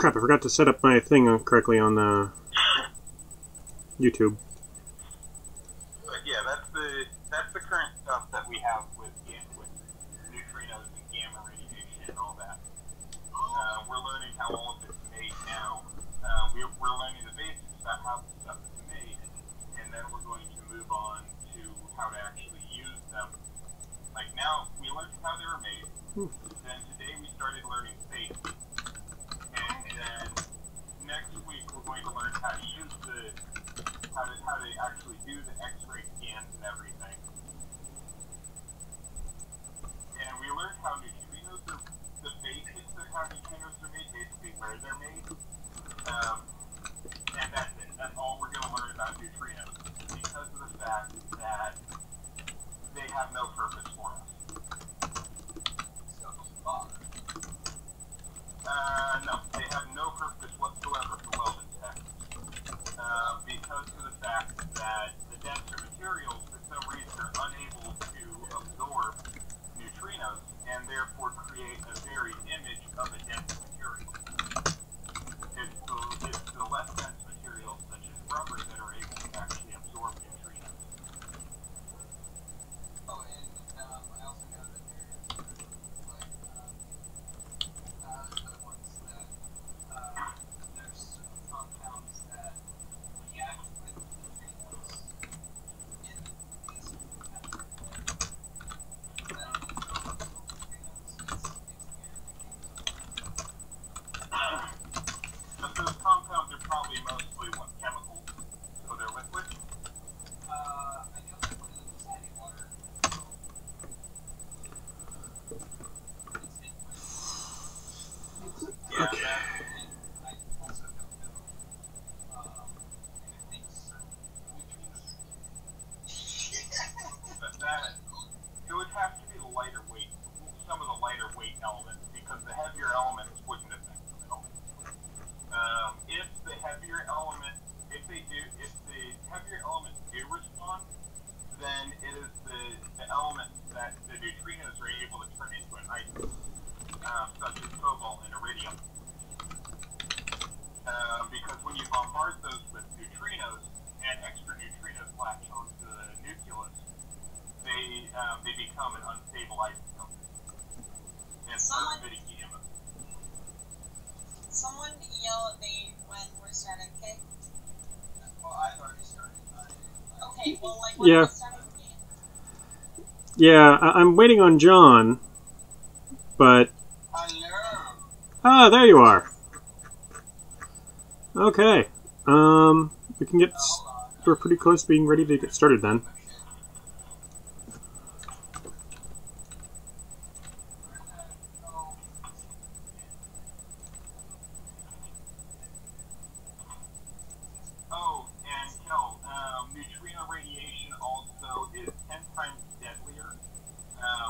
Crap, I forgot to set up my thing correctly on YouTube. But yeah, that's the current stuff that we have with neutrinos and gamma radiation and all that. We're learning how all of it's made now. We're learning the basics about how this stuff is made, and then we're going to move on to how to actually use them. Like now, we learned how they were made. Then today we started learning fate. And then next week we're going to learn how to use how to actually do the X-ray scans and everything. And we learned how neutrinos are the basics of how neutrinos are made, basically where they're made. And that's it. That's all we're going to learn about neutrinos, because of the fact that they have no purpose for us. No, they have no purpose whatsoever for welding tech. Because of the fact that the denser materials, for some reason, are unable to absorb neutrinos, and therefore create a very image of a dense material. It's the less dense materials, such as rubber, that are able to actually absorb neutrinos. Oh, and I also know that there's other ones that there's certain compounds that react with neutrinos in these But those compounds are probably mostly chemicals, so they're liquid. I know that one of them is heavy water. Yeah, Okay. I also don't know if it makes certain neutrinos. but it would have to be the lighter weight, some of the lighter weight elements, because the heavier elements wouldn't affect them at all. If the heavier elements do respond, then it is the elements that the neutrinos are able to turn into an item, such as cobalt and iridium. Because when you bombard those with neutrinos and extra neutrinos latch onto the nucleus, they become an unstable isotope and start emitting gamma. Someone yell at me when we're starting, okay? Well, I've already started. Okay, well, like, when Yeah. we're starting the game. Yeah, I'm waiting on John, but... Hello. Ah, there you are. Okay. We can get... We're pretty close to being ready to get started then. Oh, and Kel, neutrino radiation also is 10 times deadlier,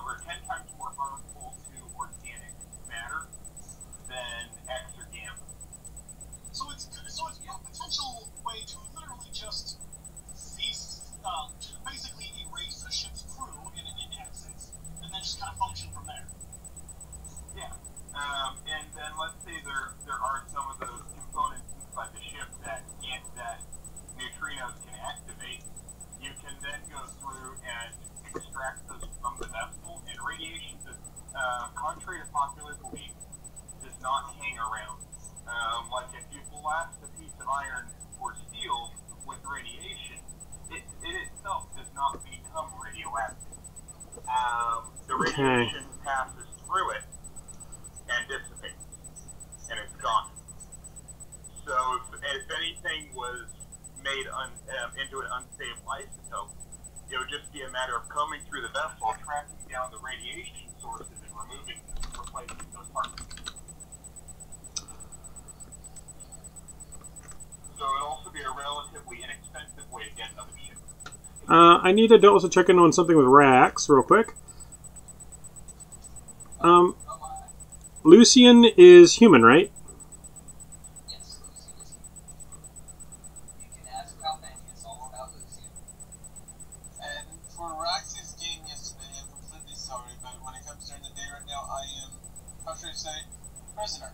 or 10 times more harmful to organic matter than X or gamma. So it's a potential way to literally just basically erase a ship's crew in essence, and then just kind of function from there. Yeah. And then let's say there are some of those components inside the ship that neutrinos can activate. You can then go through and extract those from the vessel, and radiation, contrary to popular belief, does not hang around. Like if you blast a piece of iron or steel with radiation, it itself does not become radioactive. The radiation passes through it and dissipates, and it's gone. So if anything was made into an unstable isotope, it would just be a matter of combing through the vessel, tracking down the radiation sources, and replacing those parts. So it would also be a relatively inexpensive way to get another ship. I need to also check in on something with Rax real quick. Lucian is human, right? Yes, Lucian is human. You can ask Calvin, it's all about Lucian. And for Rax's game yesterday, I'm completely sorry, but when it comes during the day right now, I am, how should I say, prisoner.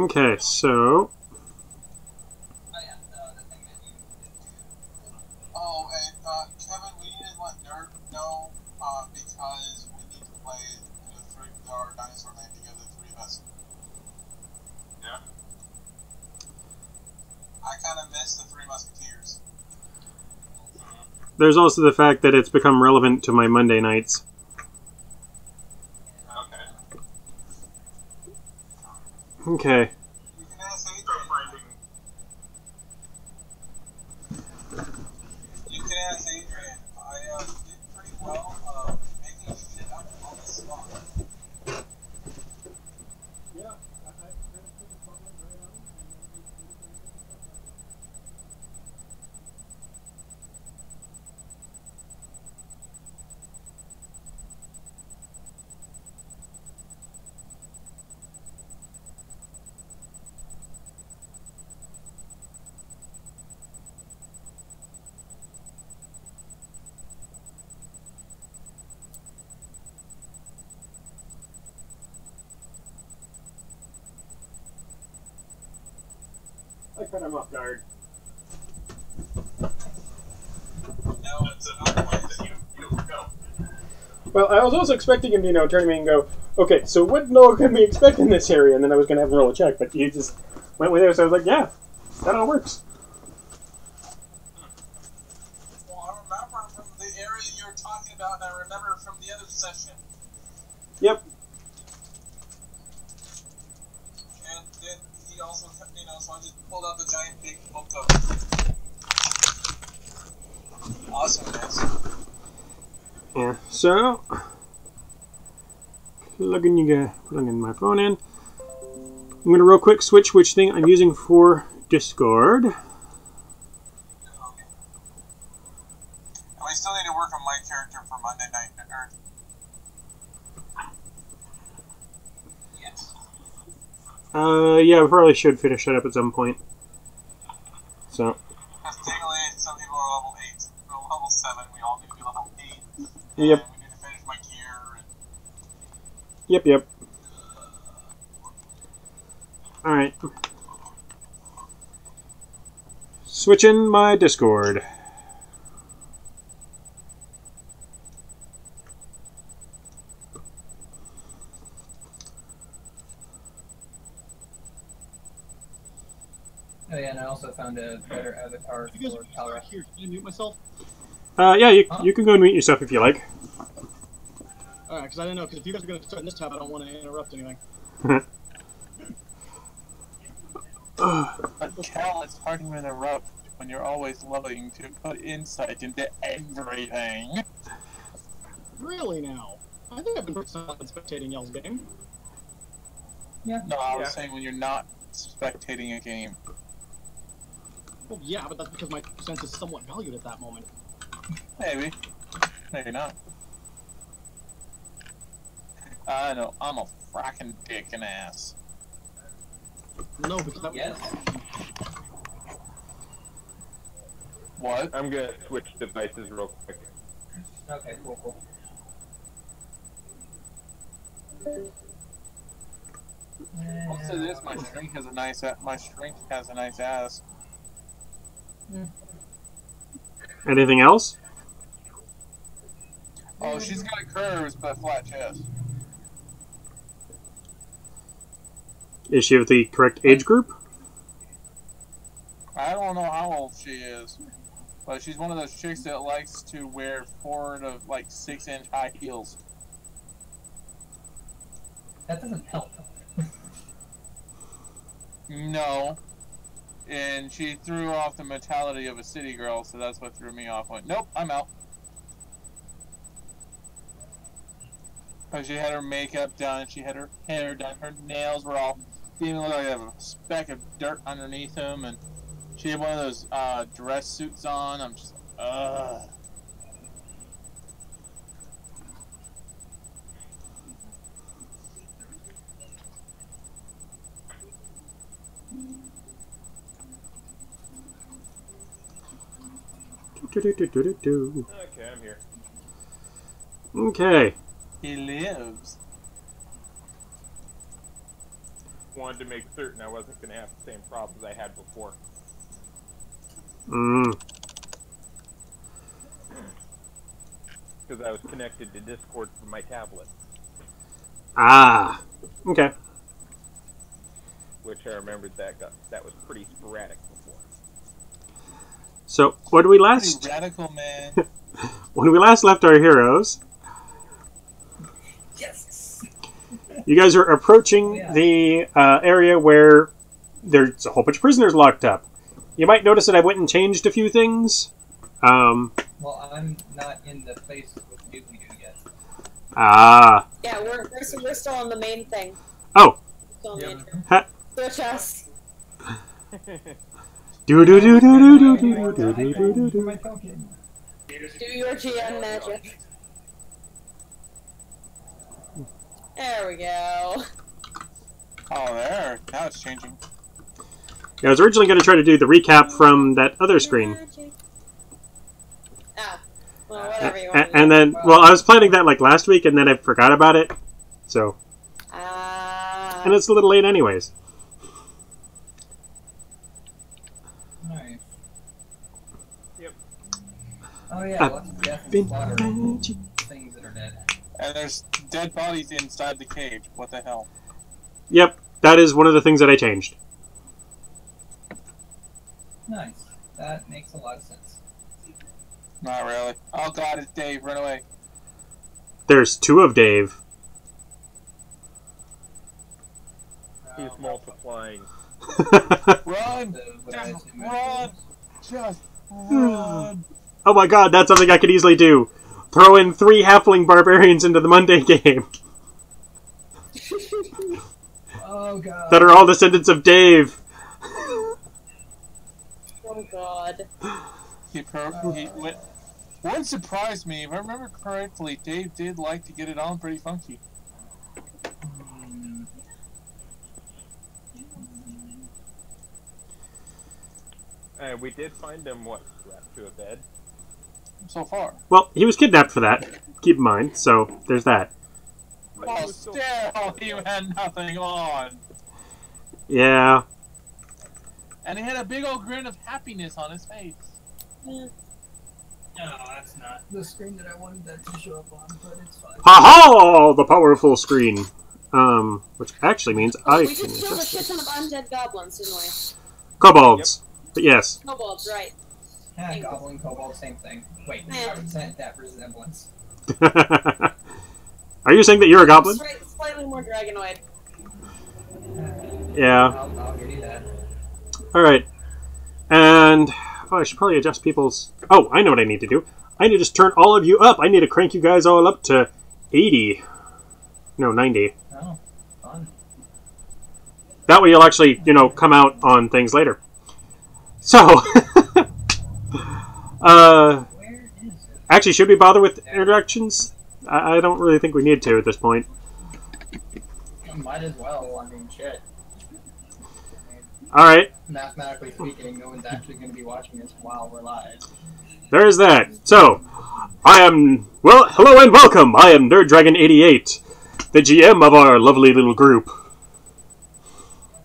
Okay, so Oh yeah, the thing that you did. Oh, and Kevin, we need to let Nerd know because we need to play our dinosaur land together, the three of us. Yeah. I kind of miss the Three Musketeers. there's also the fact that it's become relevant to my Monday nights. Okay. Okay. You can ask So Adrian. finding. You can ask Adrian. I did pretty well making shit up on the spot. Yeah, I cut him off guard. No, That's another one that you go. Well, I was also expecting him to, turn to me and go, okay, so what Noah can we expect in this area? And then I was going to have him roll a check, but he just went with it, so I was like, yeah, that all works. Well, I remember from the area you were talking about, and I remember from the other session. Yep. And then he also, so I just pulled out the giant big book of awesomeness. Yeah, so plugging my phone in. I'm going to real quick switch which thing I'm using for Discord. And we still need to work on my character for Monday night, Nerd. Yes. Yeah, we probably should finish that up at some point. So, Because technically, some people are level 8, we're level 7, we all need to be level 8. yep, And we need to finish my gear. And yep. Alright. Switching my Discord. Oh yeah, and I also found a better avatar You guys for are Calra. here. Can I mute myself? Yeah, you can go and mute yourself if you like. Alright, because I didn't know, because if you guys are going to start in this tab, I don't want to interrupt anything. But Cal, it's hard to interrupt when you're always loving to put insight into everything. Really now? I think I've been pretty solid spectating y'all's game. No, I was saying when you're not spectating a game. Well, yeah, but that's because my sense is somewhat valued at that moment. Maybe. Maybe not. I know, I'm a frackin' dick and ass. No, because that Yes. What? I'm gonna switch devices real quick. Okay, cool. I'll say this, my shrink has a nice ass. Anything else? Oh, she's got curves but a flat chest. Is she of the correct age group? I don't know how old she is, but she's one of those chicks that likes to wear 4 to 6-inch high heels. That doesn't help. No. And she threw off the mentality of a city girl, so that's what threw me off. Went, nope, I'm out. Because she had her makeup done, she had her hair done, her nails were all, didn't even look like they have a speck of dirt underneath them, and she had one of those dress suits on. I'm just like, ugh. Okay, I'm here. Okay. He lives. wanted to make certain I wasn't going to have the same problems I had before. Because I was connected to Discord from my tablet. Ah. Okay. Which I remembered that was pretty sporadic before. So, when we last... Pretty radical, man. When we last left our heroes... Yes. You guys are approaching the area where there's a whole bunch of prisoners locked up. You might notice that I went and changed a few things. Well, I'm not in the place with doobly-doo yet. Ah. Yeah, we're still on the main thing. Oh. Still on the intro. Ha. Switch us. Do do do do do do do do do do do. Do your GM magic. There we go. Oh, there. Now it's changing. Yeah, I was originally going to try to do the recap from that other screen. Magic. Oh. Well, whatever you want. And then, well, I was planning that like last week, and then I forgot about it. So. And it's a little late anyways. Nice. Yep. Oh yeah, lots of death and slaughter. Things that are dead. And there's dead bodies inside the cage. What the hell? Yep, that is one of the things that I changed. Nice. That makes a lot of sense. Not really. Oh god, it's Dave. Run away. There's two of Dave. He's multiplying. Run! Just run! Just run! Oh my god, that's something I could easily do. Throw in 3 halfling barbarians into the Monday game. Oh god. That are all descendants of Dave. Oh god. Wouldn't surprise me. If I remember correctly, Dave did like to get it on pretty funky. We did find him, strapped to a bed? So far. Well, he was kidnapped for that. Keep in mind, so there's that. Well, still, he had nothing on. Yeah. And he had a big old grin of happiness on his face. No, that's not the screen that I wanted that to show up on, but it's fine. Ha-ha! The powerful screen. Which actually means I We can just killed a adjust shit it. ton of undead goblins, didn't we? Kobolds. But yes. Kobolds, right. Yeah, goblin, kobold, same thing. Wait, I resent that resemblance. Are you saying that you're a goblin? Slightly more dragonoid. Yeah. I'll give you that. Alright. And... oh, I should probably adjust people's... oh, I know what I need to do. I need to just turn all of you up. I need to crank you guys all up to 80. No, 90. Oh, fun. That way you'll actually, come out on things later. So... Where is it? actually, should we bother with introductions? I don't really think we need to at this point. Might as well, I mean, shit. Alright. Mathematically speaking, no one's actually going to be watching this while we're live. There's that. So, I am... well, hello and welcome. I am Nerd Dragon 88, the GM of our lovely little group.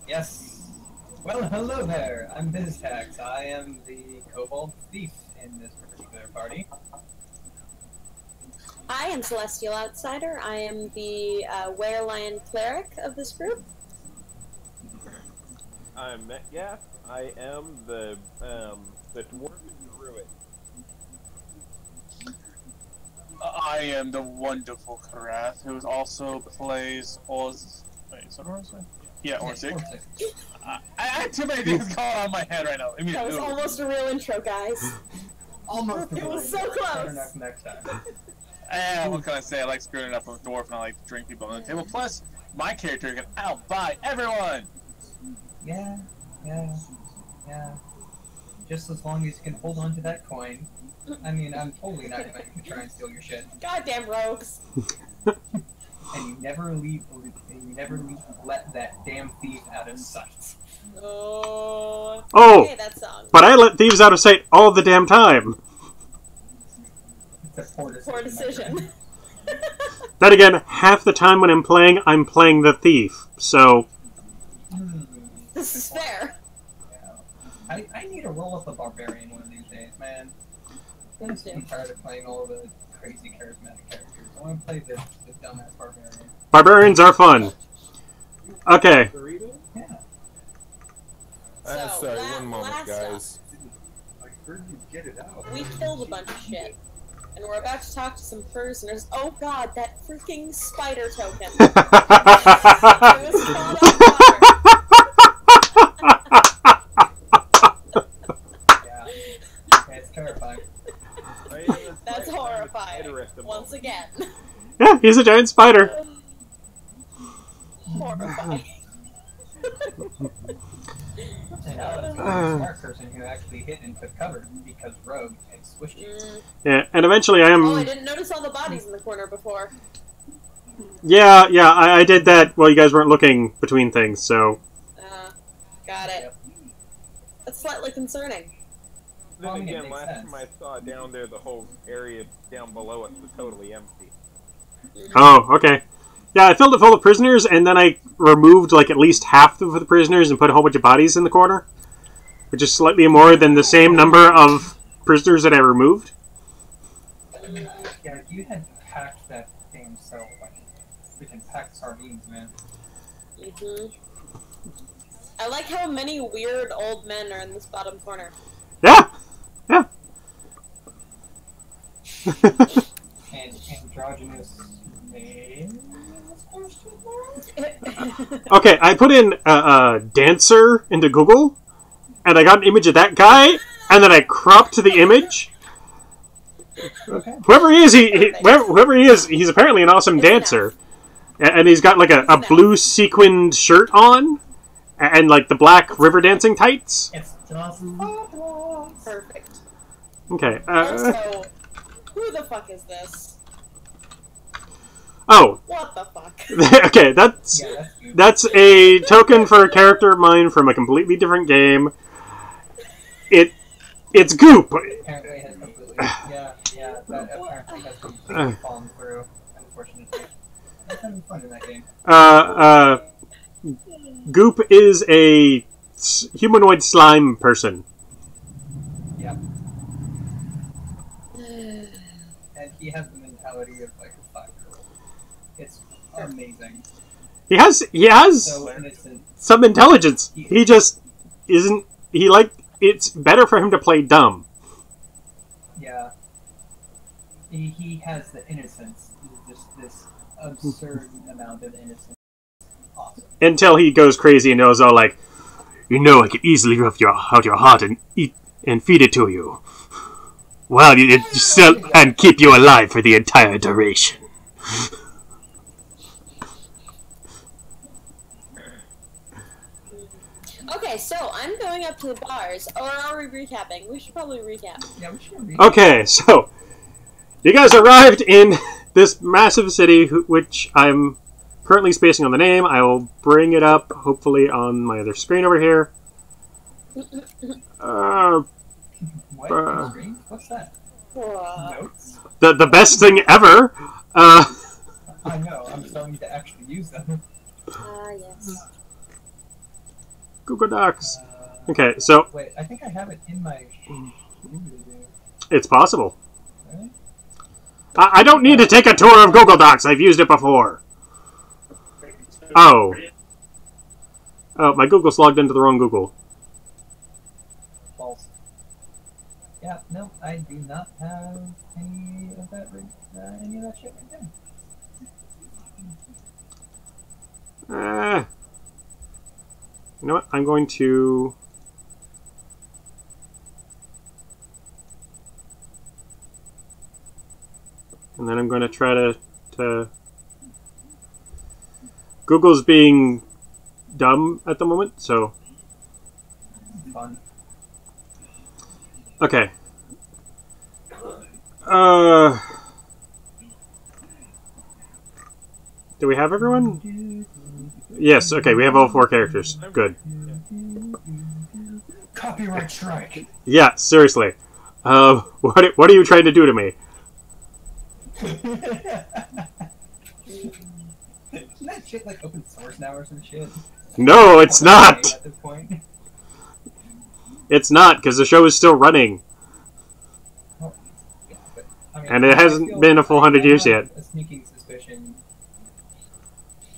Yes. Well, hello there. I'm BizTax. I am the Kobold Thief in this particular party. I am Celestial Outsider. I am the Werelion Cleric of this group. I'm Metcalf. I am the Dwarven Druid. I am the wonderful Karath, who also plays Oz. Wait, is that Orzik? Yeah, Orzik. I had too many things going on in my head right now. That was almost a real intro, guys. Almost. It was so Better close. enough next time. What can I say? I like screwing it up with Dwarf, and I like to drink people on the table. Plus, my character can outbuy everyone! Yeah. Just as long as you can hold on to that coin. I mean, I'm totally not going to try and steal your shit. Goddamn rogues. And you never let that damn thief out of sight. Oh. Oh, Okay, that song. but I let thieves out of sight all the damn time. It's a poor decision. Poor decision. Then again, half the time when I'm playing the thief. So, This is fair. Yeah. I need to roll up a barbarian one of these days, man. I'm so tired of playing all the crazy charismatic characters. I want to play this dumbass barbarian. Barbarians are fun. Okay. Yeah. So, sorry, one moment, last guys. I heard you get it out. We killed a bunch of shit. And we're about to talk to some prisoners. Oh god, that freaking spider token. It was caught on fire. Yeah. It's terrifying. That's horrifying. Once again. Yeah, he's a giant spider. Horrifying. And a smart person who actually hit and took cover because rogue and swished you. Yeah, and eventually I am... Oh, I didn't notice all the bodies in the corner before. Yeah, I did that while you guys weren't looking between things, so... Got it. Yep. That's slightly concerning. Then Well, I mean, it again, makes last sense. time I saw down there, the whole area down below us was totally empty. Oh, okay. Yeah, I filled it full of prisoners, and then I removed, like, at least half of the prisoners and put a whole bunch of bodies in the corner. Which is slightly more than the same number of prisoners that I removed. Yeah, you had packed that thing so, like, freaking packed sardines, man. I like how many weird old men are in this bottom corner. Yeah! Yeah. And androgynous males? Okay, I put in dancer into Google, and I got an image of that guy, and then I cropped the image. Okay. Whoever he is, whoever he is, he's apparently an awesome dancer. And he's got like a blue sequined shirt on, and like the black river dancing tights. It's just Perfect. Okay. Also, who the fuck is this? Oh. What the fuck? Okay, that's a token for a character of mine from a completely different game. It's Goop. Apparently has completely, that apparently has completely fallen through, unfortunately. I'm having fun in that game. Goop is a humanoid slime person. Yep. And he has the mentality of like a 5-year-old. It's amazing. He has So innocent. some intelligence. He just isn't. It's better for him to play dumb. Yeah. He has the innocence. Just this absurd amount of innocence. Awesome. Until he goes crazy and knows all like, I could easily rip out your heart and eat and feed it to you. Well, and keep you alive for the entire duration. Okay, so I'm going up to the bars, or are we recapping? We should probably recap. Yeah, we should read. Okay, so you guys arrived in this massive city, which I'm currently spacing on the name. I will bring it up, hopefully, on my other screen over here. What? Screen? What's that? Notes? The best thing ever. I know. I'm starting to actually use them. Yes. Google Docs. Okay, so Wait, I think I have it in my. it's possible. Really? I don't need to take a tour of Google Docs. I've used it before. Oh, my Google's logged into the wrong Google. False. Yeah, no, I do not have any of that. Any of that shit right there. You know what? I'm going to. And then I'm going to try to. Google's being dumb at the moment, so. Fun. Okay. Do we have everyone? Yes, okay, we have all 4 characters. Good. Copyright strike. Yeah, seriously. What are you trying to do to me? Isn't that shit like open source now or some shit? No, it's not. At this point. It's not, because the show is still running. Well, yeah, but, I mean, And it I hasn't feel- been a full 100 I years have yet. A sneaking suspicion.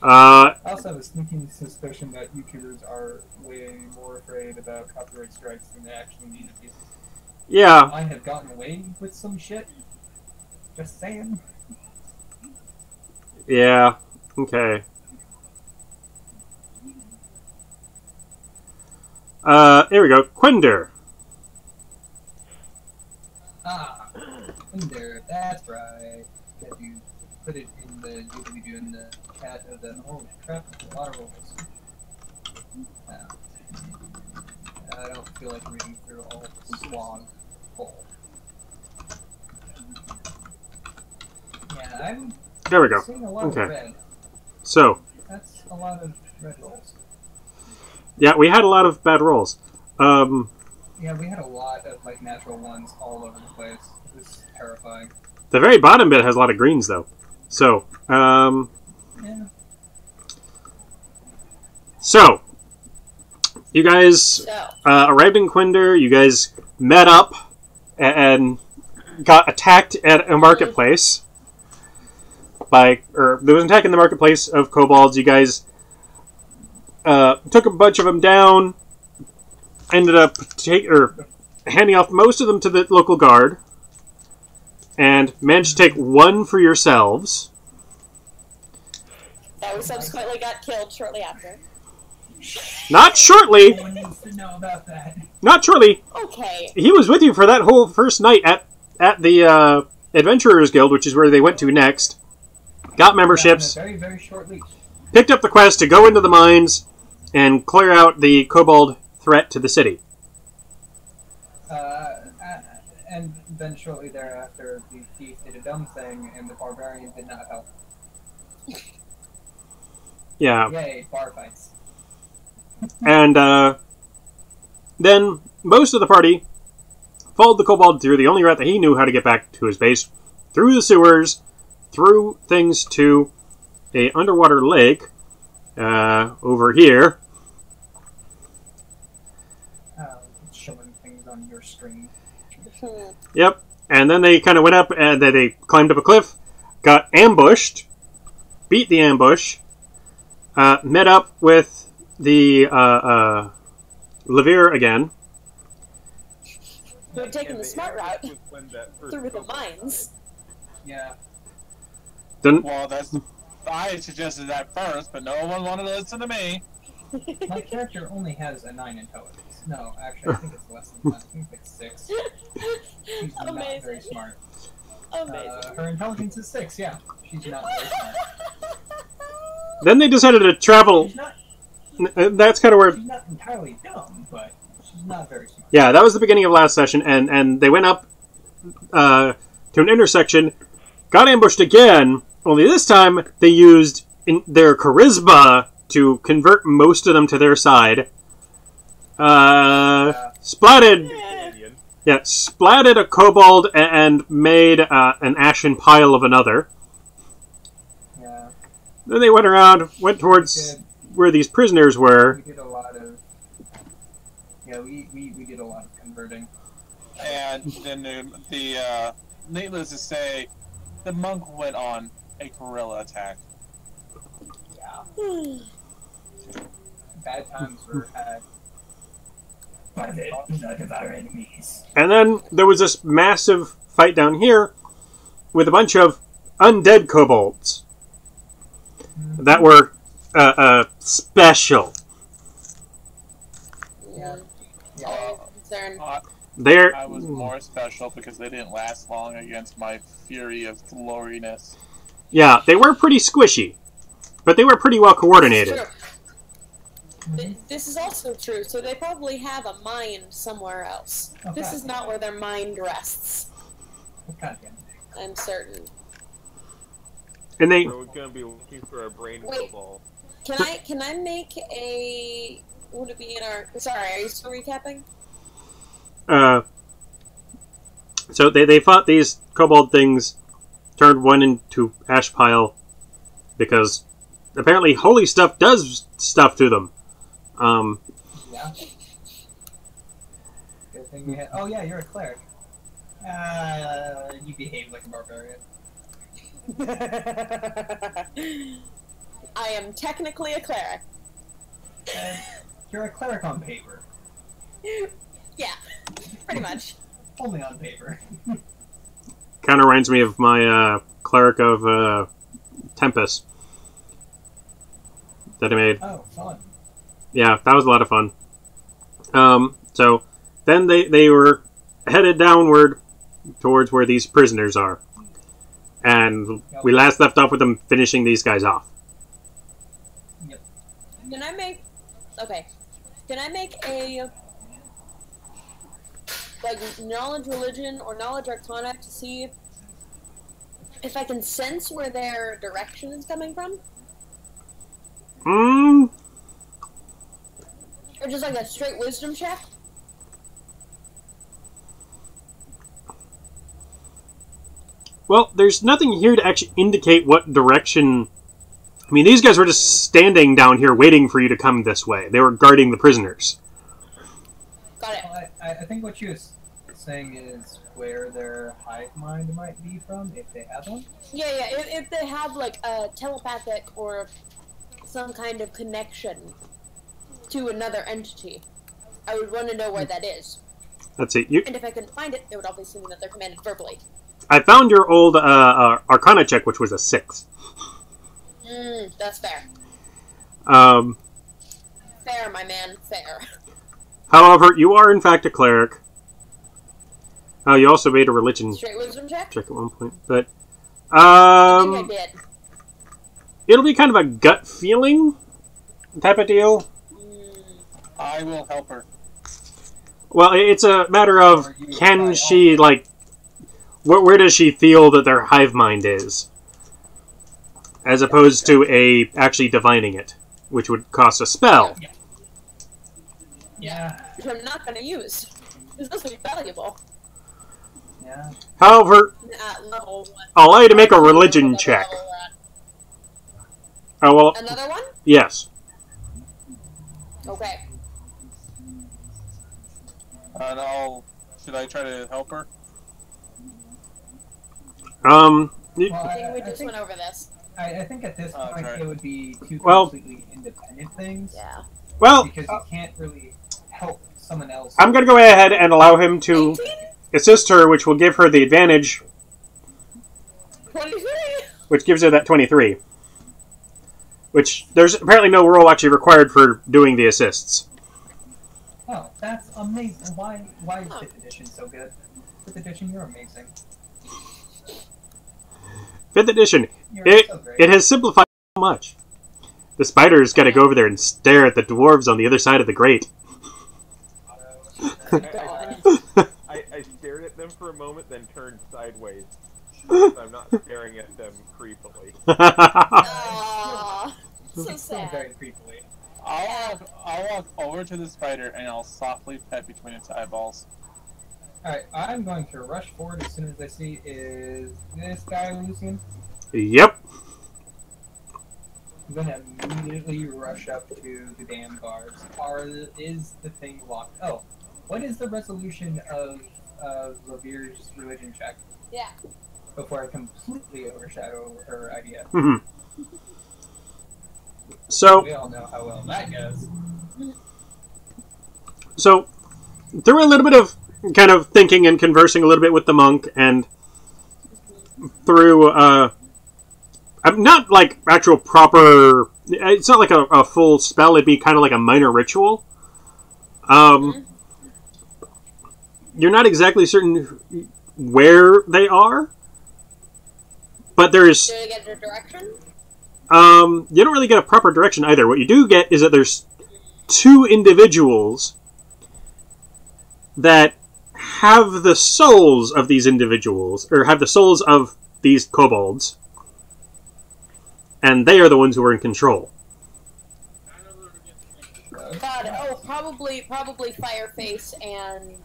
Uh, I also have a sneaking suspicion that YouTubers are way more afraid about copyright strikes than they actually need to be. yeah. I have gotten away with some shit. Just saying. Yeah. Okay. Here we go. Quinder. Ah, in there. That's right. Have you put it in the doobly-doo in the cat of the holy crap? A lot of rolls. I don't feel like reading through all the slog full. Yeah, I'm There we go. seeing a lot Okay. of red. So, That's a lot of red rolls. yeah, we had a lot of bad rolls. Yeah, we had a lot of like natural ones all over the place. It was terrifying. The very bottom bit has a lot of greens, though. So, Yeah. so you guys So, arrived in Quinder. You guys met up and got attacked at a marketplace or there was an attack in the marketplace of kobolds. You guys took a bunch of them down. Ended up handing off most of them to the local guard, and managed to take one for yourselves. that we subsequently got killed shortly after. Not shortly. No one needs to know about that. Not shortly. Okay. He was with you for that whole first night at the Adventurers Guild, which is where they went to next. Got memberships. On a very, very short leash. Picked up the quest to go into the mines and clear out the kobold threat to the city. And then shortly thereafter, the thief did a dumb thing, and the barbarian did not help. Yeah. Yay, bar fights. And then most of the party followed the kobold through the only route that he knew how to get back to his base, through the sewers, through things to a underwater lake over here. Showing things on your screen. Yep. And then they kind of went up and they climbed up a cliff, got ambushed, beat the ambush, met up with the Levere again. We're taking the smart route When that first through the kobold mines. Yeah. Then Well, I suggested that first, but no one wanted to listen to me. My character only has a 9 intelligence. No, actually, I think it's less than that. I think it's like 6. She's not very Amazing. smart. Amazing. Her intelligence is 6, yeah. She's not very smart. Then they decided to travel. She's not, That's kind of where. she's not entirely dumb, but she's not very smart. Yeah, that was the beginning of last session, and they went up to an intersection, got ambushed again. Only this time they used their charisma to convert most of them to their side. Splatted. Canadian. Yeah, splatted a kobold and made an ashen pile of another. Yeah. Then they went around, went towards where these prisoners were. We did a lot of... Yeah, we did a lot of converting. And then the needless to say, the monk went on a guerrilla attack. Yeah. Bad times were had. But none of our enemies. And then there was this massive fight down here with a bunch of undead kobolds that were special. Yeah. Concern. They're I was more special because they didn't last long against my fury of gloriness. yeah, they were pretty squishy, but they were pretty well coordinated. True. This is also true, so they probably have a mind somewhere else. Okay. This is not where their mind rests. God damn it. I'm certain. And they So we're gonna be looking for a brain Wait. kobold. Can I make a... Would it be in our... Sorry, are you still recapping? so they fought these kobold things, turned one into ash pile, because apparently holy stuff does stuff to them. Yeah. Good thing we had. Oh yeah, you're a cleric. You behave like a barbarian. I am technically a cleric. You're a cleric on paper. Yeah, pretty much. Only on paper. Kind of reminds me of my cleric of Tempest that I made. Oh, fun. Yeah, that was a lot of fun. So then they were headed downward towards where these prisoners are. And we last left off with them finishing these guys off. Yep. Can I make... Okay. Can I make a... like, knowledge religion or knowledge arcana to see if I can sense where their direction is coming from? Or just like a straight wisdom check? Well, there's nothing here to actually indicate what direction... I mean, these guys were just standing down here waiting for you to come this way. They were guarding the prisoners. Got it. Well, I think what she was saying is where their hive mind might be from, if they have one. Yeah. If they have, like, a telepathic or some kind of connection to another entity, I would want to know where that is. Let's see. And if I couldn't find it, it would obviously mean that they're commanded verbally. I found your old Arcana check, which was a 6. That's fair. Fair, my man, fair. However, you are in fact a cleric. Oh, you also made a religion Straight wisdom check? check at one point, but I think I did. it'll be kind of a gut feeling type of deal. I will help her. Well, it's a matter of can she like where does she feel that their hive mind is, as opposed to actually divining it, which would cost a spell. Yeah. Which I'm not going to use. This is be valuable. Yeah. However, At level 1. I'll allow you to make a religion check. Oh well. Another one? Yes. Okay. And should I try to help her? Well, I think we just went over this. I think at this point right. it would be two Well- completely independent things. Yeah. Well, Because you can't really help someone else. I'm going to go ahead and allow him to 18? assist her, which will give her the advantage, 23? which gives her that 23. Which, there's apparently no roll actually required for doing the assists. Oh, that's amazing. Why is 5th edition so good? 5th edition, you're amazing. 5th edition, You're so great. it has simplified so much. The spider's got to go over there and stare at the dwarves on the other side of the grate. I stared at them for a moment, then turned sideways. I'm not staring at them creepily. Aww. So It's still sad. very creepily. I'll walk over to the spider and I'll softly pet between its eyeballs. Alright, I'm going to rush forward as soon as I see is this guy Lucian. Yep. I'm gonna immediately rush up to the damn guards. Is the thing locked? Oh, what is the resolution of Lavir's religion check? Yeah. Before I completely overshadow her idea. Mm-hmm. So, We all know how well that goes. So, through a little bit of kind of thinking and conversing a little bit with the monk, and through, not like actual proper, it's not like a full spell, it'd be kind of like a minor ritual. You're not exactly certain where they are, but there's... Do I get a direction? You don't really get a proper direction either. What you do get is that there's 2 individuals that have the souls of these individuals, or have the souls of these kobolds, and they are the ones who are in control. God, oh, probably Fireface and,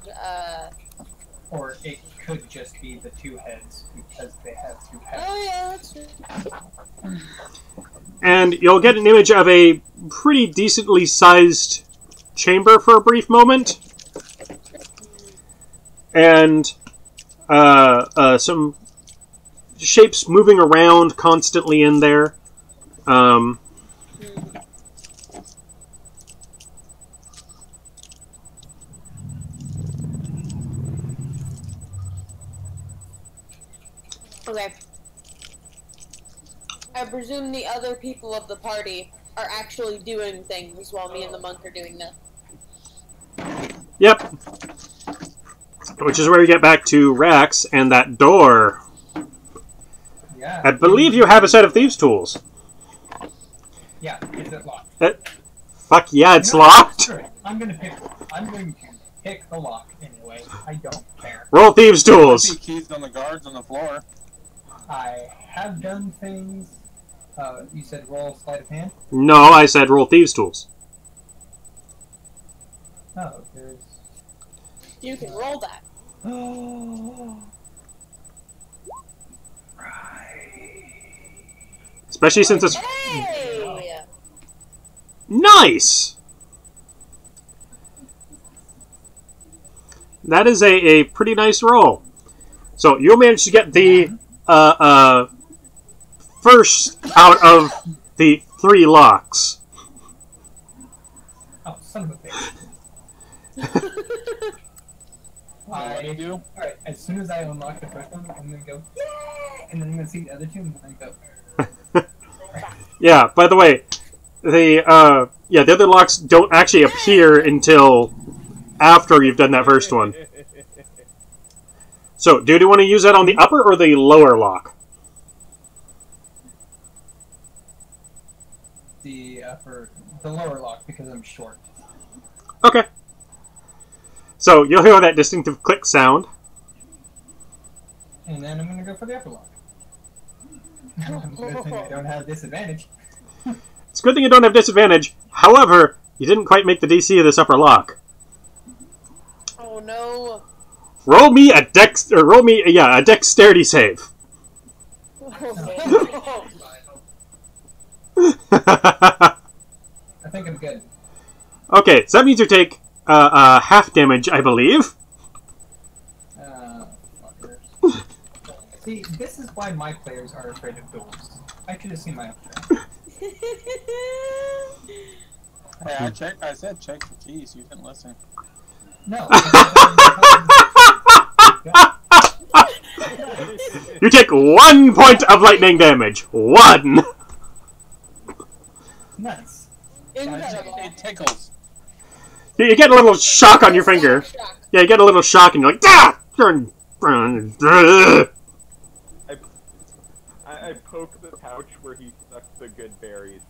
Or it could just be the two heads because they have two heads. Oh yeah, that's true. And you'll get an image of a pretty decently sized chamber for a brief moment. And some shapes moving around constantly in there. Okay. I presume the other people of the party are actually doing things while me and the monk are doing this. Yep. Which is where we get back to Rex and that door. Yeah. I believe you have a set of thieves' tools. Yeah, is it locked? Fuck yeah, it's No, locked! screw it. I'm going to pick the lock anyway. I don't care. Roll thieves' I tools! see keys on the guards on the floor. I have done things. You said roll sleight of hand? No, I said roll thieves' tools. Oh, there's. You can roll that. Oh. Especially since it's Hey! nice! That is a pretty nice roll. So you'll manage to get the first out of the 3 locks. Oh, son of a bitch. What do you do? Alright, as soon as I unlock the first one, I'm gonna go, yay! And then I'm gonna see the other two and then go. Yeah, by the way, the other locks don't actually appear until after you've done that first one. So, do you want to use that on the upper or the lower lock? The lower lock because I'm short. Okay. So, you'll hear that distinctive click sound. And then I'm gonna go for the upper lock. Good thing I don't have disadvantage. It's a good thing you don't have disadvantage. However, you didn't quite make the DC of this upper lock. Oh no. Roll me a dexterity save. Oh, I think I'm good. Okay, so that means you take half damage, I believe. Fuckers. See, this is why my players are afraid of doors. I should have seen my option. Hey, I said check for keys. You didn't listen. No. You take 1 point of lightning damage. 1! Nice. Incredible. It tickles. You get a little shock on your finger. Shock. Yeah, you get a little shock and you're like, ah! I poke the pouch where he sucked the good berries.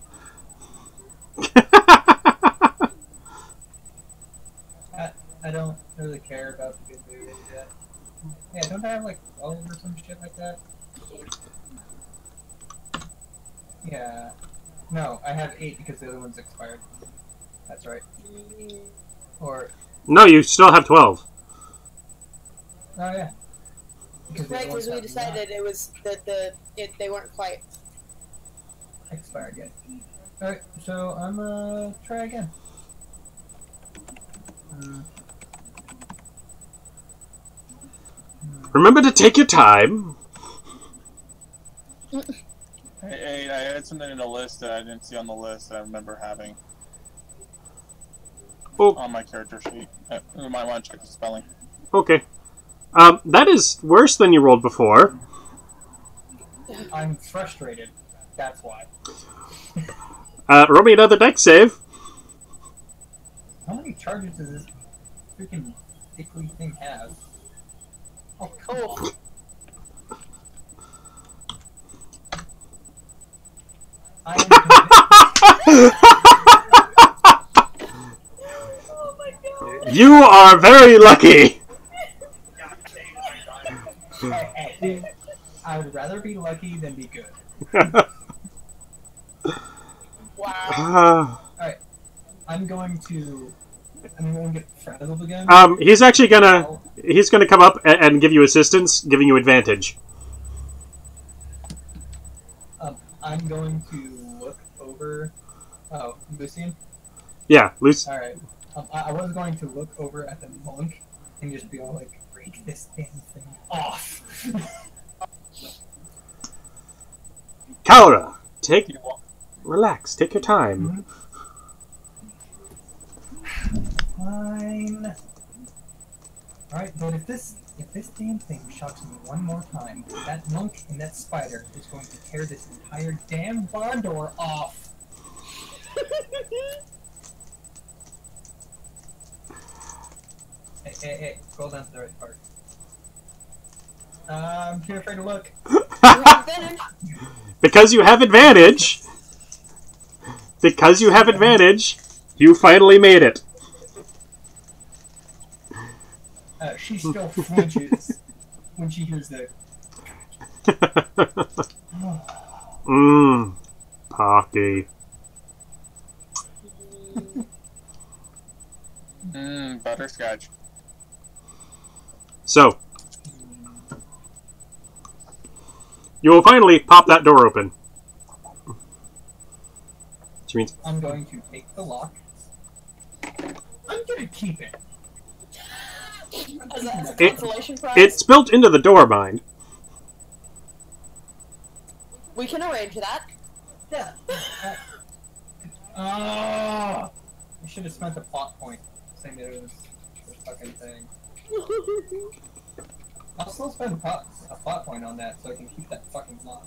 I don't really care about the good mood yet. Yeah, don't I have like 12 or some shit like that? Yeah. No, I have 8 because the other one's expired. That's right. Or, No, you still have 12. oh yeah. Because the Right, other ones because we have decided it was that they weren't quite. not expired yet. Alright, so I'm gonna try again. Remember to take your time. Hey, I had something in the list that I didn't see on the list that I remember having Oh, on my character sheet. You might want to check the spelling. okay. That is worse than you rolled before. I'm frustrated. That's why. Roll me another dex save. How many charges does this freaking dickly thing have? Oh, come on. I Oh my god. You are very lucky. hey, I would rather be lucky than be good. Wow. Alright, I'm going to anyone get frazzled again? He's actually gonna come up and give you assistance, giving you advantage. I'm going to look over. Oh, Lucian. Yeah, Lucy. All right. I was going to look over at the monk and just be all like, "Break this damn thing off." Kalra, relax, take your time. Fine. Alright, but if this damn thing shocks me one more time, that monk and that spider is going to tear this entire damn barn door off. Hey, scroll down to the right part. I'm too afraid to look. Because you have advantage. Because you have advantage, you finally made it. She still flinches when she hears that. Pocky. Butterscotch. So, you will finally pop that door open. Which means I'm going to take the lock. I'm gonna keep it. As a consolation prize? it's built into the door, mind. We can arrange that. Yeah. I should have spent a plot point saying that it was this fucking thing. I'll still spend a plot point on that so I can keep that fucking lock.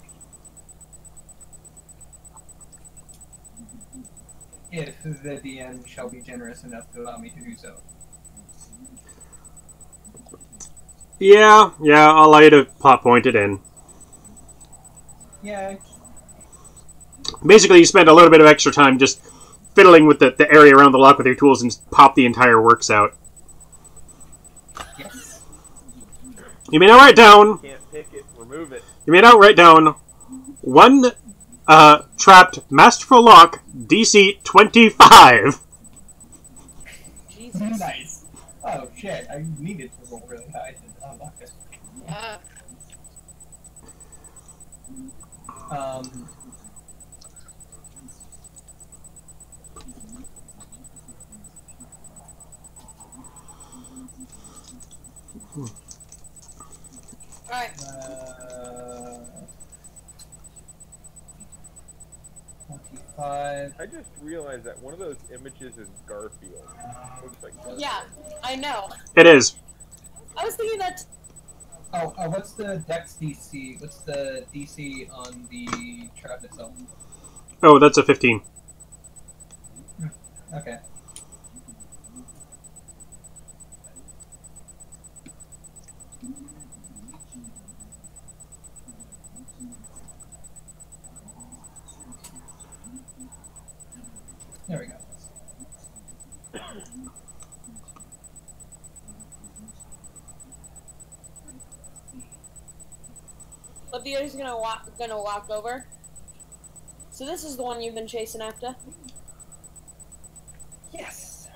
If the DM shall be generous enough to allow me to do so. Yeah, I'll allow you to plot point it in. Yeah. Basically, you spend a little bit of extra time just fiddling with the area around the lock with your tools and pop the entire works out. Yes. You may now write down... Can't pick it, remove it. You may now write down one trapped masterful lock, DC 25. Jesus. Nice. Oh shit, I needed to roll really high to unlock it. Yeah. Alright. 25. I just realized that one of those images is Garfield. Looks like Garfield. Yeah, I know. It is. I was thinking that. Oh, what's the Dex DC? What's the DC on the trap itself? Oh, that's a 15. Okay. There we go. Olivia's gonna walk over. So this is the one you've been chasing after? Yes!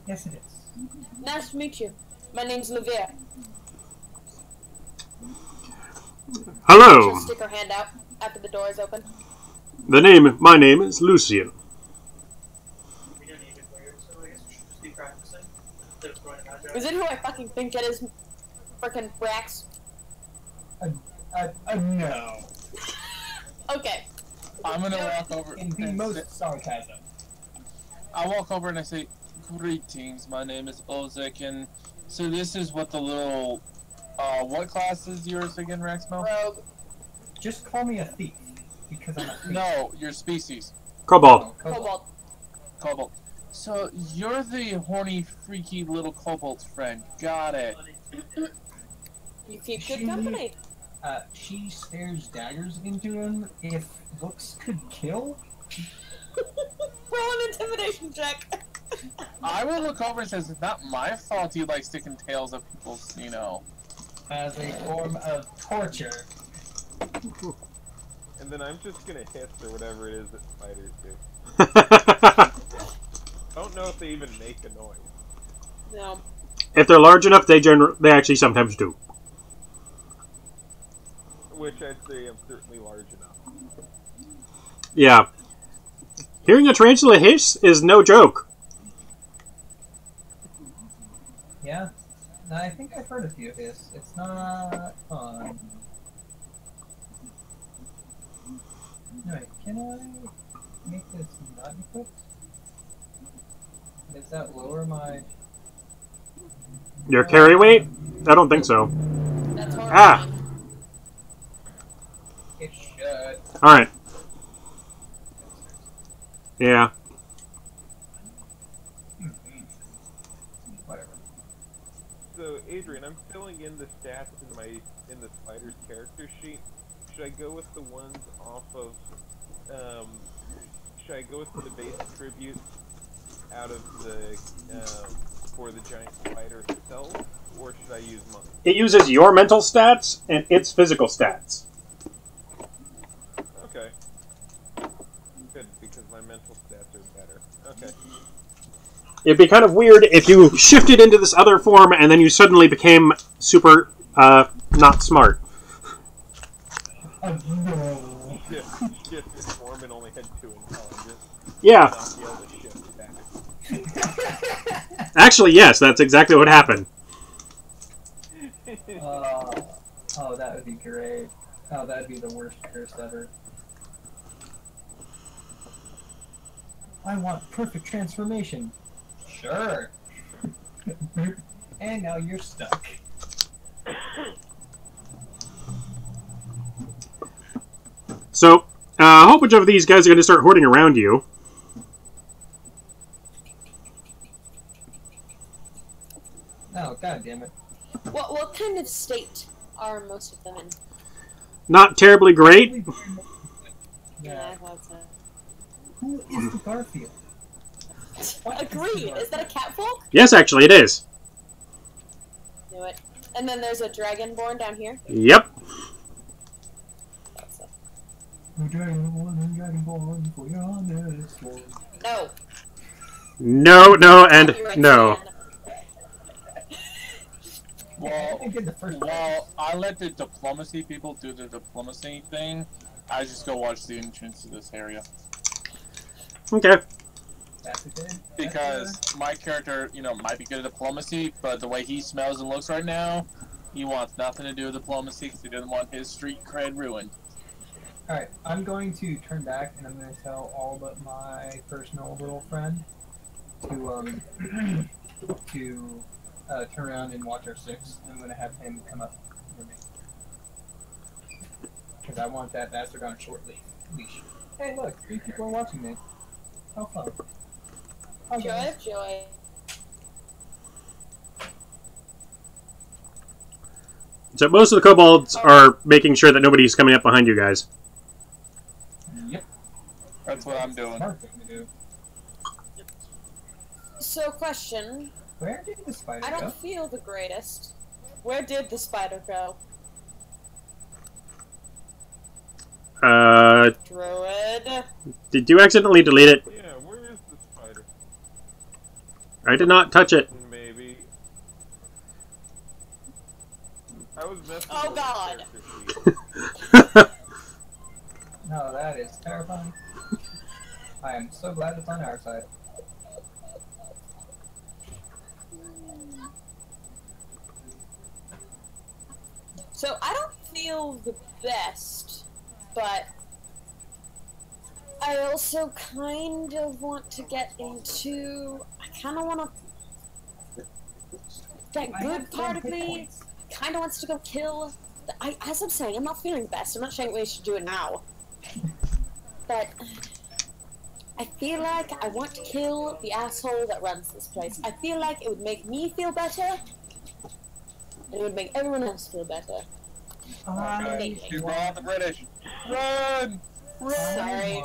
Yes, it is. Nice to meet you. My name's Olivia. Hello. She'll stick her hand out after the door is open. My name is Lucian. Is it who I fucking think it is? Frickin' Brax? No. Okay. I'm gonna walk over. In the most sarcasm. I walk over and I say, "Greetings, my name is Ozek, and so this is what the little, what class is yours again, Raxmo? Rogue. Just call me a thief, because I'm a thief. No, your species. Kobold. Cobalt. Kobold. So you're the horny, freaky little kobold friend. Got it. You keep good company. She stares daggers into him. If looks could kill? Roll an intimidation check. I will look over and says, "It's not my fault you like sticking tails up people's, you know." As a form of torture. And then I'm just gonna hiss or whatever it is that spiders do. don't know if they even make a noise. No. If they're large enough, they actually sometimes do. Which I'd say I'm certainly large enough. Yeah. Hearing a tarantula hiss is no joke. Yeah. No, I think I've heard a few hiss. It's not fun. Alright, can I make this not equipped? Does that lower my... Your carry weight? I don't think so. That's horrifying. Ah! It should. Alright. Yeah. Whatever. So, Adrian, I'm filling in the stats in the spider's character sheet. Should I go with the ones off of, should I go with the base attributes out of the, for the giant spider itself, or should I use mine? It uses your mental stats and its physical stats. Okay. Good, because my mental stats are better. Okay. It'd be kind of weird if you shifted into this other form and then you suddenly became super, not smart. Oh no. Shift this form and only had 2 intelligence. Yeah. Not be able to shift back. Actually, yes, that's exactly what happened. Oh, that would be great. Oh, that'd be the worst curse ever. I want perfect transformation. Sure. And now you're stuck. So, a whole bunch of these guys are going to start hoarding around you. Oh, god damn it. What kind of state are most of them in? Not terribly great. Yeah, I thought so. Who is the Garfield? Agree. Is that a catfolk? Yes, actually, it is. Knew it. And then there's a dragonborn down here. Yep. That's it. Dragonborn, for your honest one. No. No, no, and Copyright no. ban. Well, I let the diplomacy people do the diplomacy thing. I just go watch the entrance to this area. Okay. That's a good. Because my character, might be good at diplomacy, but the way he smells and looks right now, he wants nothing to do with diplomacy because he doesn't want his street cred ruined. Alright, I'm going to turn back and I'm going to tell all but my personal little friend to, turn around and watch our 6. I'm going to have him come up with me. Because I want that bastard on a short leash. Hey, look, 3 people are watching me. How fun. Hi, Joy guys. of joy. So most of the kobolds are making sure that nobody's coming up behind you guys. Yep. That's what I'm doing. Smart thing to do. So, question. Where did the spider I go? don't feel the greatest. Where did the spider go? Druid. Did you accidentally delete it? Yeah, where is the spider? I did not touch it. Maybe. I was messing Oh, with God. the character sheet. No, that is terrifying. I am so glad it's on our side. So, I don't feel the best, but I also kind of want to get into... I kind of want to... That good part of me kind of wants to go kill... as I'm saying, I'm not feeling the best. I'm not saying we should do it now. But I feel like I want to kill the asshole that runs this place. I feel like it would make me feel better. And it would make everyone else feel better. Okay, she's brought out the British. Run! Run! Sorry.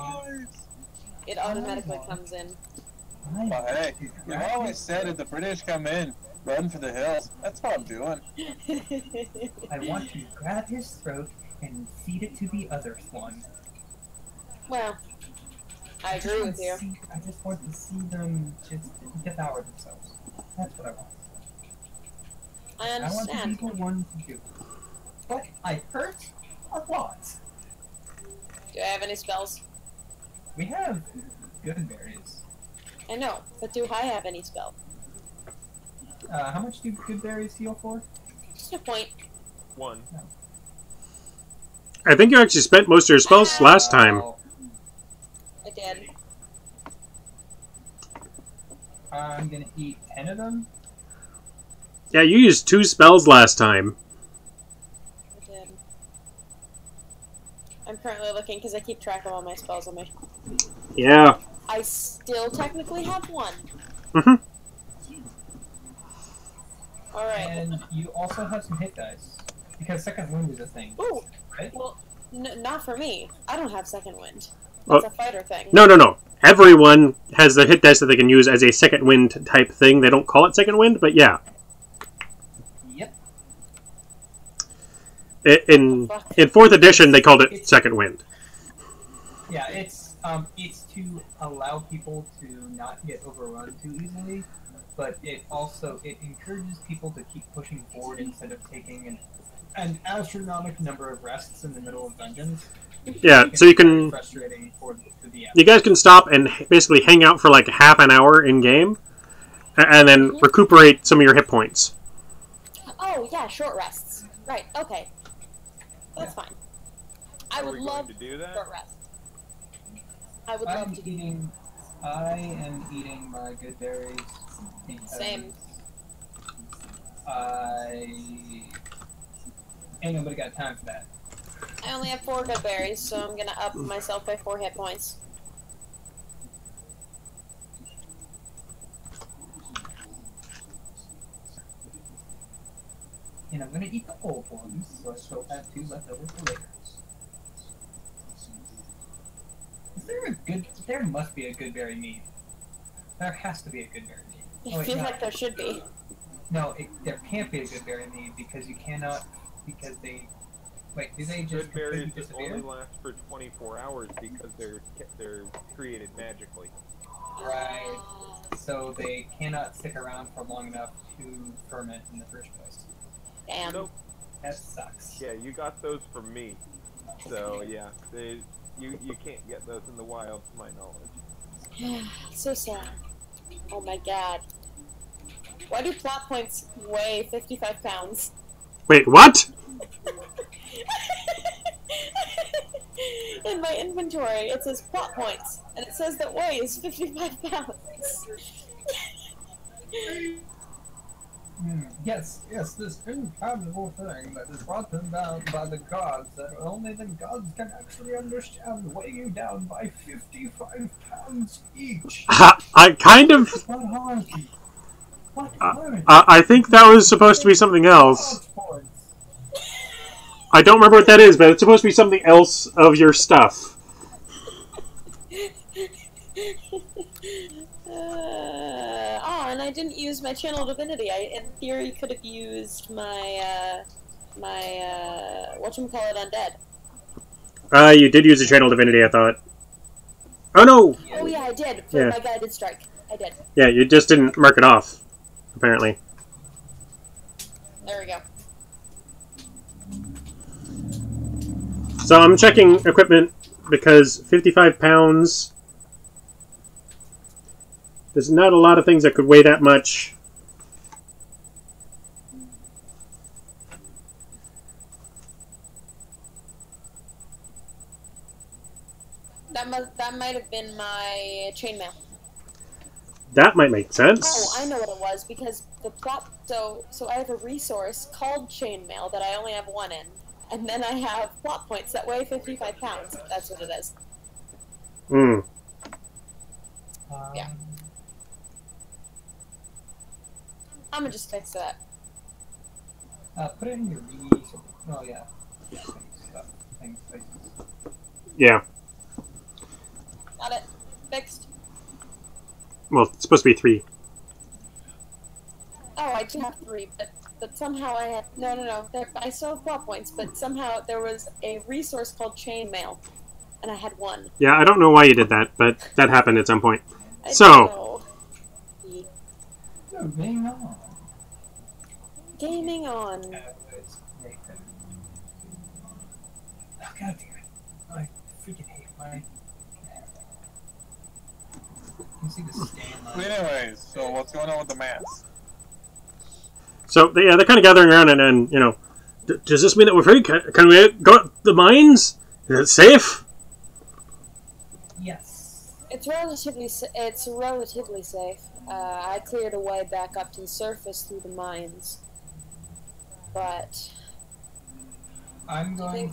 It automatically comes in. Well, hey, you've always said if the British come in, run for the hills. That's what I'm doing. I want to grab his throat and feed it to the other one. Well, I agree with you. I just want to see them just devour themselves. That's what I want. I I want the understand. evil one to do. But I hurt a lot. Do I have any spells? We have good berries. I know, but do I have any spells? How much do good berries heal for? Just a point. 1. I think you actually spent most of your spells last time. I did. I'm gonna eat 10 of them. Yeah, you used 2 spells last time. I did. I'm currently looking because I keep track of all my spells on my... Yeah. I still technically have 1. Mhm. Alright. And you also have some hit dice. Because second wind is a thing. Ooh! Right? Well, not for me. I don't have second wind. Oh. That's a fighter thing. No. Everyone has the hit dice that they can use as a second wind type thing. They don't call it second wind, but yeah. Yep. In 4th edition, they called it second wind. Yeah, it's to allow people to not get overrun too easily, but it encourages people to keep pushing forward instead of taking an astronomical number of rests in the middle of dungeons. Yeah, so you can... Frustrating for the You guys can stop and basically hang out for like half an hour in game, and then recuperate some of your hit points. Oh, yeah, short rests. Right, okay. That's fine. I Are would we love going to do that? short rest. I would love to do I am eating my good berries. Same. Ain't nobody got time for that. I only have 4 good berries, so I'm gonna up myself by 4 hit points. And I'm gonna eat the old ones, so I still have 2 left over for later. There must be a good berry mead. There has to be a good berry mead. I feel like there should be. No, there can't be a good berry mead because you cannot, because they... Wait, do they just Good berries completely just disappear? only last for 24 hours because they're created magically. Right. So they cannot stick around for long enough to ferment in the first place. Damn. Nope. That sucks. Yeah, you got those from me. So yeah, you can't get those in the wild, to my knowledge. So sad. Oh my god. Why do plot points weigh 55 pounds? Wait, what? In my inventory, it says plot points, and it says that weighs 55 pounds. Yes, this intangible thing that is brought them down by the gods, that only the gods can actually understand, weigh you down by 55 pounds each. I kind of... I think that was supposed to be something else. I don't remember what that is, but it's supposed to be something else of your stuff. And I didn't use my channel divinity. I, in theory, could have used my, whatchamacallit undead. You did use a channel divinity, I thought. Oh, no! Oh, yeah, I did. For my guided strike. I did. Yeah, you just didn't mark it off, apparently. There we go. So I'm checking equipment because 55 pounds... There's not a lot of things that could weigh that much. That might have been my chainmail. That might make sense. Oh, I know what it was, because the plot... So I have a resource called chainmail that I only have 1 in. And then I have plot points that weigh 55 pounds. That's what it is. Hmm. Yeah. I'm gonna just fix that. Put it in your resource. Oh, yeah. Things. Yeah. Got it. Fixed. Well, it's supposed to be 3. Oh, I do have 3, but somehow I had... No. I still have plot points, but somehow there was a resource called chainmail. and I had one. Yeah, I don't know why you did that, but that happened at some point. I So, don't know. Moving on. Gaming on. Oh, God damn it. I freaking hate my... You can see the stand line. Anyways, so what's going on with the mass? so they're kind of gathering around, and you know, does this mean that we're free? Can we go to the mines? Is it safe? Yes. It's relatively safe. I cleared a way back up to the surface through the mines. But I'm going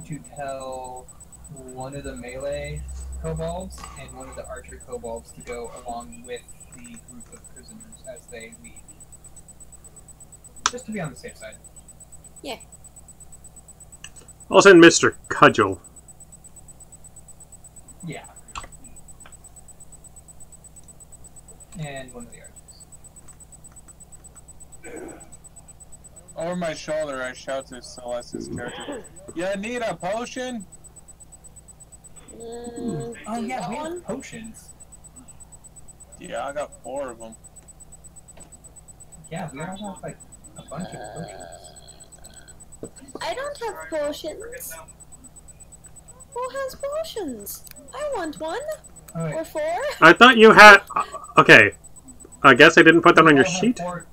to tell one of the melee kobolds and one of the archer kobolds to go along with the group of prisoners as they leave. Just to be on the safe side. yeah. I'll send Mr. Cudgel. Yeah. And one of the archers. Over my shoulder, I shout to Celeste's character, "You need a potion?" Oh yeah, we have potions. Yeah, I got 4 of them. Yeah, we all have like a bunch of potions. I don't have potions. Who has potions? I want one. Oh, wait. Or 4. I thought you had... Okay. I guess I didn't put that on your We all have sheet. 4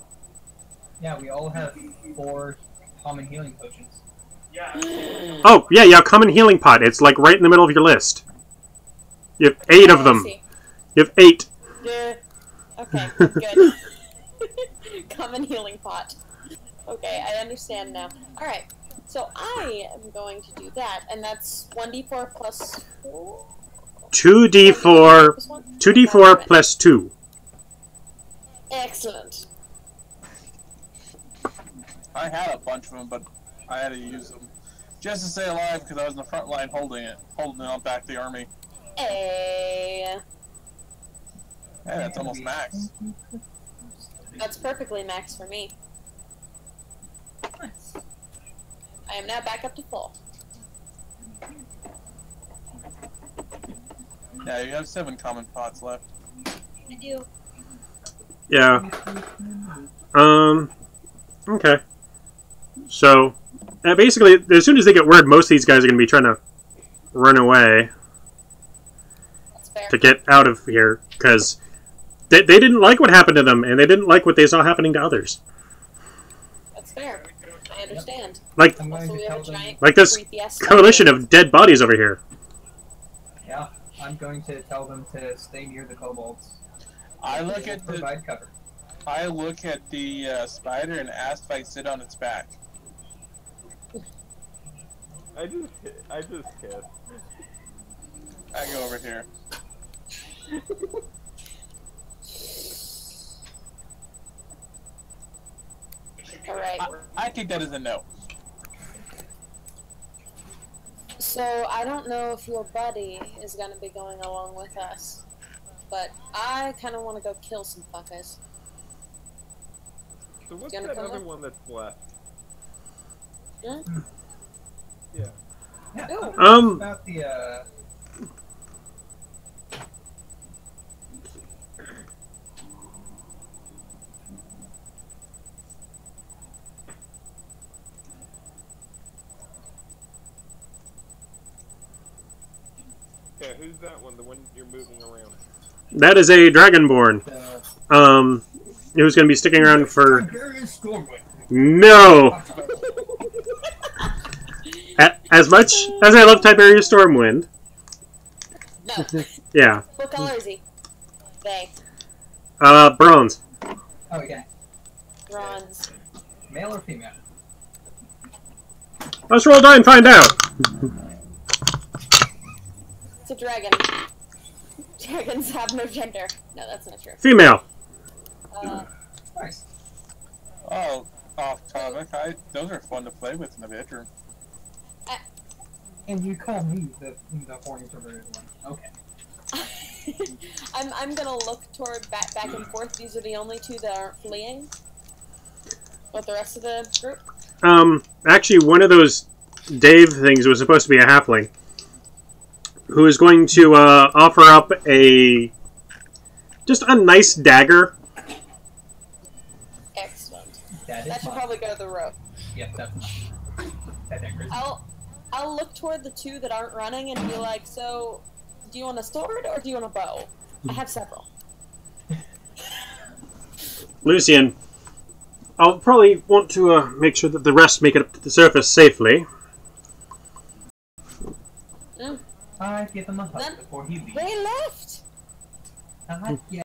Yeah, we all have 4 common healing potions. Oh, yeah, yeah, common healing pot. It's like right in the middle of your list. You have 8 of them. You have 8. Yeah. Okay, good. Common healing pot. Okay, I understand now. Alright, so I am going to do that, and that's 1d4 plus 4? 2d4... 2d4 plus 2. Excellent. I had a bunch of them, but I had to use them just to stay alive because I was in the front line holding on back the army. Hey. Yeah, that's almost max. That's perfectly max for me. I am now back up to full. Yeah, you have 7 common pots left. I do. Yeah. Okay. So, basically, as soon as they get word, most of these guys are going to be trying to run away That's fair. to get out of here, because they didn't like what happened to them, and they didn't like what they saw happening to others. That's fair. I understand. Like, Also, we have a giant like this creepy-ass coalition of dead bodies over here. Yeah, I'm going to tell them to stay near the kobolds. I look at Provide cover. the spider and ask if I sit on its back. I just kiss. I go over here. Alright. I think that is a no. So, I don't know if your buddy is gonna be going along with us, but I kinda wanna go kill some fuckers. So what's You that wanna other come one that's left? Hmm? Yeah. Yeah, Um, about the Yeah, who's that one? The one you're moving around? that is a Dragonborn. It was going to be sticking around for... No! As much as I love Tiberius Stormwind. No. Yeah. What color is he? They. Bronze. Oh yeah, Bronze. male or female? Let's roll die and find out. It's a dragon. Dragons have no gender. No, that's not true. Female. Nice. Oh, off topic. Those are fun to play with in the bedroom. And you call me the horny perverted one. Okay. I'm gonna look toward back and forth. These are the only 2 that aren't fleeing. But the rest of the group? actually, one of those Dave things was supposed to be a halfling who is going to offer up just a nice dagger. Excellent. That That is should mine. probably go to the rope. Yep, that's mine. That dagger is I'll look toward the two that aren't running and be like, so, do you want a sword or do you want a bow? I have several. Lucian, I'll probably want to make sure that the rest make it up to the surface safely. Mm. I give him a hug Then before he leaves. They left! Not yet.